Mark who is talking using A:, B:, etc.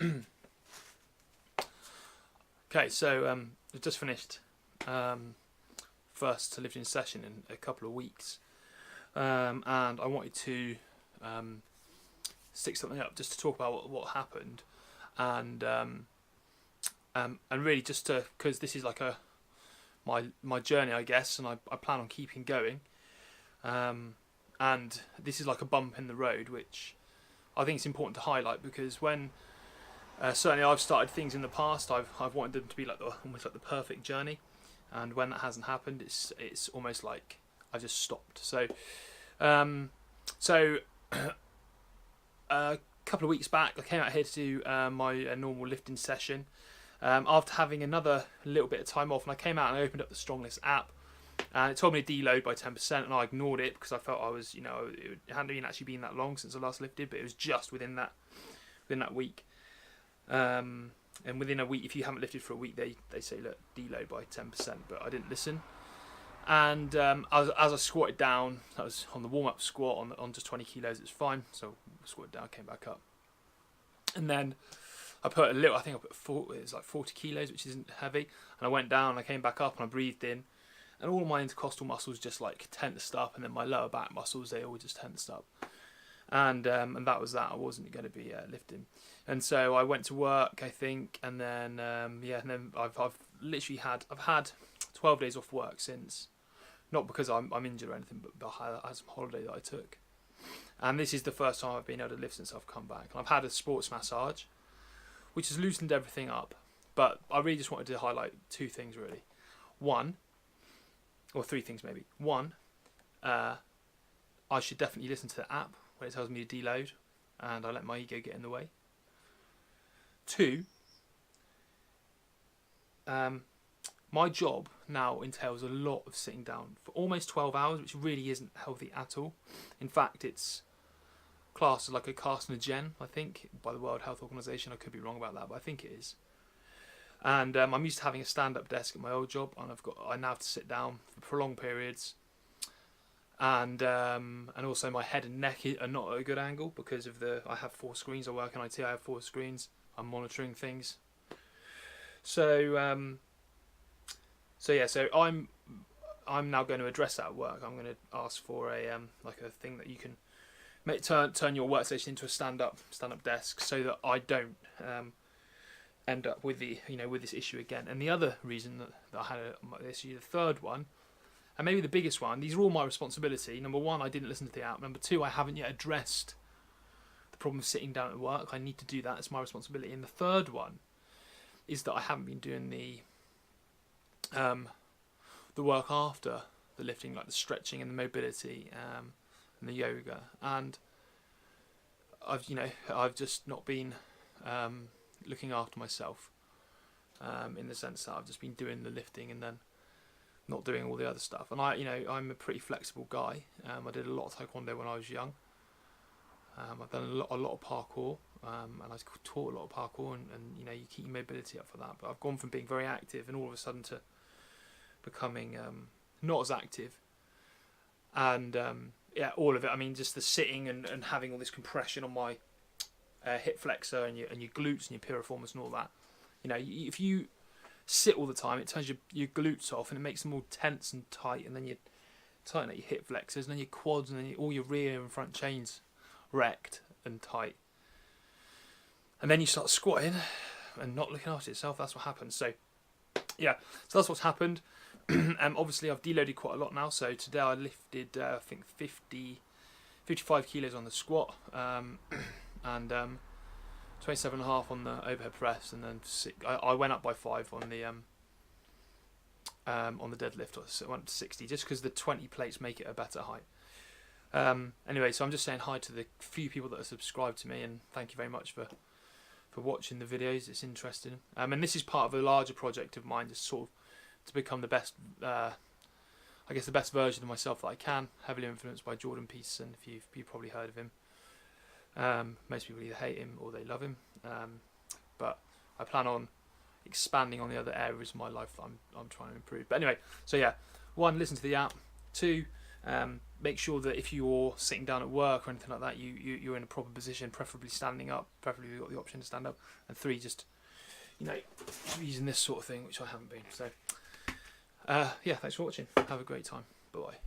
A: Okay, so I've just finished first lifting session in a couple of weeks, and I wanted to stick something up just to talk about what happened, and really just to, because this is like my journey, I guess, and I plan on keeping going, and this is like a bump in the road, which I think it's important to highlight, because when certainly I've started things in the past, I've wanted them to be like almost like the perfect journey, and when that hasn't happened, it's almost like I just stopped. So a couple of weeks back, I came out here to do my normal lifting session after having another little bit of time off, and I came out and I opened up the StrongLifts app, and it told me to deload by 10%, and I ignored it because I felt I was, it hadn't even actually been that long since I last lifted, but it was just within that week. And within a week, if you haven't lifted for a week, they say, look, deload by 10%, but I didn't listen. And as I squatted down, that was on the warm-up squat on just 20 kilos, it was fine, so I squatted down, came back up. And then I put a little, I think I put it was like 40 kilos, which isn't heavy, and I went down, I came back up, and I breathed in, and all my intercostal muscles just like tensed up, and then my lower back muscles, they all just tensed up. And that was that. I wasn't going to be lifting, and so I went to work, I think, and then and then I've literally had 12 days off work since, not because I'm injured or anything, but I had some holiday that I took, and this is the first time I've been able to lift since I've come back. And I've had a sports massage, which has loosened everything up, but I really just wanted to highlight two things really. One, or three things maybe. One, I should definitely listen to the app when it tells me to deload, and I let my ego get in the way. Two, my job now entails a lot of sitting down for almost 12 hours, which really isn't healthy at all. In fact, it's classed as like a carcinogen, I think, by the World Health Organization. I could be wrong about that, but I think it is. And I'm used to having a stand-up desk at my old job, and I now have to sit down for prolonged periods. And also my head and neck are not at a good angle because of I have 4 screens. I work in IT. I have 4 screens. I'm monitoring things. So I'm now going to address that at work. I'm going to ask for a like a thing that you can turn your workstation into a stand-up desk, so that I don't end up with with this issue again. And the other reason that I had this issue, the third one, and maybe the biggest one, these are all my responsibility. Number one, I didn't listen to the app. Number two, I haven't yet addressed the problem of sitting down at work. I need to do that. It's my responsibility. And the third one is that I haven't been doing the work after the lifting, like the stretching and the mobility and the yoga. And I've just not been looking after myself in the sense that I've just been doing the lifting and then not doing all the other stuff. And I'm a pretty flexible guy. I did a lot of taekwondo when I was young. I've done a lot of parkour, and I taught a lot of parkour, and you keep your mobility up for that. But I've gone from being very active and all of a sudden to becoming not as active. And all of it. I mean, just the sitting and having all this compression on my hip flexor and your glutes and your piriformis and all that. If you sit all the time, it turns your glutes off and it makes them all tense and tight, and then you tighten at your hip flexors, and then your quads, and then all your rear and front chains wrecked and tight. And then you start squatting and not looking after yourself. That's what happens. So that's what's happened. Obviously I've deloaded quite a lot now. So today I lifted I think 55 kilos on the squat, and 27.5 on the overhead press, and then I went up by 5 on the deadlift. So I went to 60 just because the 20 plates make it a better height. Anyway, so I'm just saying hi to the few people that are subscribed to me, and thank you very much for watching the videos. It's interesting, and this is part of a larger project of mine, just sort of to become the best, I guess the best version of myself that I can. Heavily influenced by Jordan Peterson. If you've probably heard of him. Most people either hate him or they love him, but I plan on expanding on the other areas of my life that I'm trying to improve. But anyway, so one, listen to the app. Two, make sure that if you're sitting down at work or anything like that, you're in a proper position, preferably standing up. Preferably you've got the option to stand up. And 3, just using this sort of thing, which I haven't been. So yeah, thanks for watching. Have a great time. Bye.